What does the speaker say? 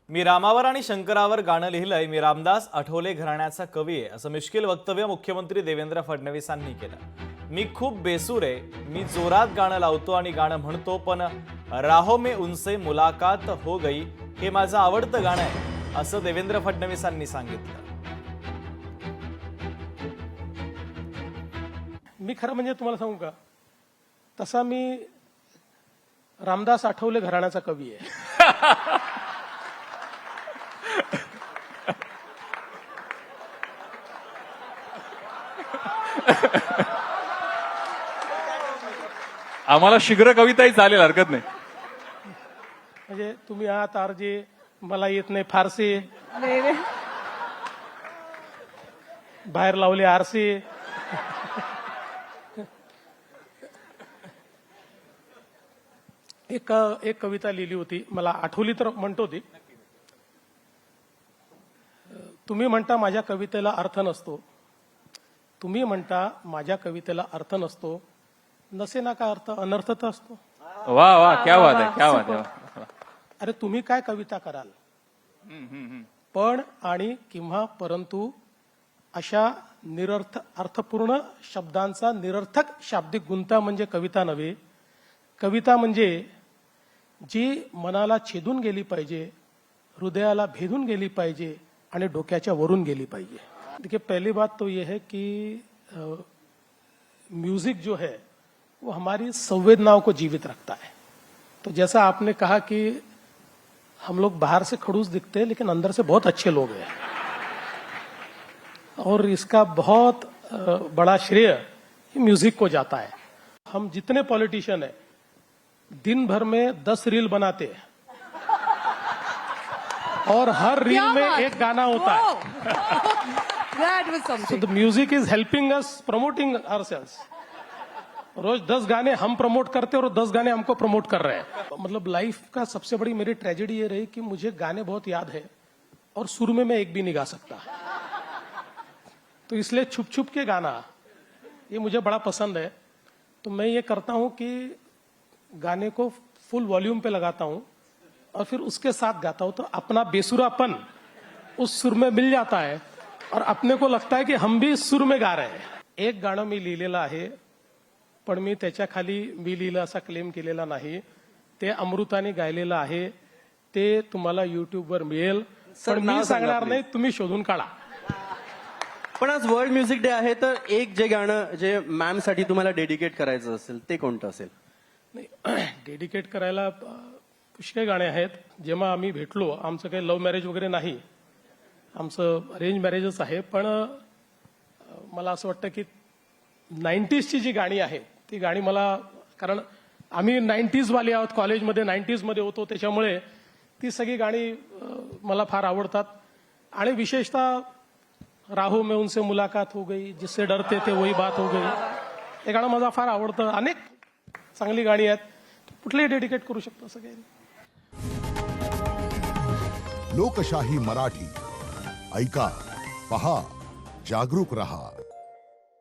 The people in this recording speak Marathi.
मी रामावर आणि शंकरावर गाणं लिहिलंय. मी रामदास आठवले घराण्याचा कवी आहे, असं मिश्किल वक्तव्य मुख्यमंत्री देवेंद्र फडणवीसांनी केलं. मी खूप बेसूर आहे. मी जोरात गाणं लावतो आणि गाणं म्हणतो, पण राहो में उनसे मुलाकात हो गई हे माझं आवडतं गाणं आहे, असं देवेंद्र फडणवीसांनी सांगितलं. मी खरं म्हणजे तुम्हाला सांगू का, तसा मी रामदास आठवले घराण्याचा कवी आहे. आम्हाला शीघ्र कविताही चालेल, हरकत नाही. म्हणजे तुम्ही आहात आरजे, मला येत नाही फारसे, बाहेर लावले आरसे. एक कविता लिहिली होती, मला आठवली तर म्हणतो ती. तुम्ही म्हणता माझ्या कवितेला अर्थ नसतो, तुम्ही म्हणता माझ्या कवितेला अर्थ नसतो, नसे ना का अर्थ, अनर्थ तर असतो. वा वा, क्या बात आहे, क्या बात आहे. अरे तुम्ही काय कविता कराल, पण आणि किंवा परंतु अशा अर्थपूर्ण शब्दांचा निरर्थक शाब्दिक गुंता म्हणजे कविता नव्हे. कविता म्हणजे जी मनाला छेदून गेली पाहिजे, हृदयाला भेदून गेली पाहिजे आणि डोक्याच्या वरून गेली पाहिजे. देखिए, पहली बात तो ये है कि म्यूजिक जो है वो हमारी संवेदनाओं को जीवित रखता है. तो जैसा आपने कहा कि हम लोग बाहर से खड़ूस दिखते हैं लेकिन अंदर से बहुत अच्छे लोग हैं, और इसका बहुत बड़ा श्रेय म्यूजिक को जाता है. हम जितने पॉलिटिशियन हैं दिन भर में 10 रील बनाते हैं और हर रील में एक गाना होता है. That was something. So the music is helping us promoting ourselves. रोज 10 गाने हम प्रमोट करते हैं और 10 गाने हमको प्रमोट कर रहे हैं. मतलब लाइफ का सबसे बड़ी मेरी ट्रेजेडी ये रही कि मुझे गाने बहुत याद है और सुर में मैं एक भी नहीं गा सकता. तो इसलिए छुप छुप के गाना ये मुझे बड़ा पसंद है. तो मैं ये करता हूं कि गाने को फुल वॉल्यूम पे लगाता हूं और फिर उसके साथ गाता हूं, तो अपना बेसुरापन उस सुर में मिल जाता है और अपने को लगता है की हम भी सुर में गा रहे हैं. एक गाणं मी लिहिलेलं आहे, पण मी त्याच्या खाली मी लिहिलं असा क्लेम केलेला नाही. ते अमृताने गायलेलं आहे, ते तुम्हाला युट्यूबवर मिळेल, पण मी सांगणार नाही, तुम्ही शोधून काढा. पण आज वर्ल्ड म्युझिक डे आहे, तर एक जे गाणं जे मॅम साठी तुम्हाला डेडिकेट करायचं असेल ते कोणतं असेल? नाही, डेडिकेट करायला पुष्कळ गाणे आहेत. जेव्हा आम्ही भेटलो, आमचं काही लव्ह मॅरेज वगैरे नाही, आमचं अरेंज मॅरेजच आहे. पण मला असं वाटतं की 90sची जी गाणी आहेत ती गाणी मला, कारण आम्ही 90s वाले आहोत, कॉलेजमध्ये 90s मध्ये होतो, त्याच्यामुळे ती सगळी गाणी मला फार आवडतात. आणि विशेषतः राहो में उनसे मुलाकात हो गई, जिससे डरते थे वही बात हो गई, हे गाणं मला फार आवडतं. अनेक चांगली गाणी आहेत, कुठलेही डेडिकेट करू शकतो असं काही. लोकशाही मराठी ऐका, पहा, जागरूक रहा.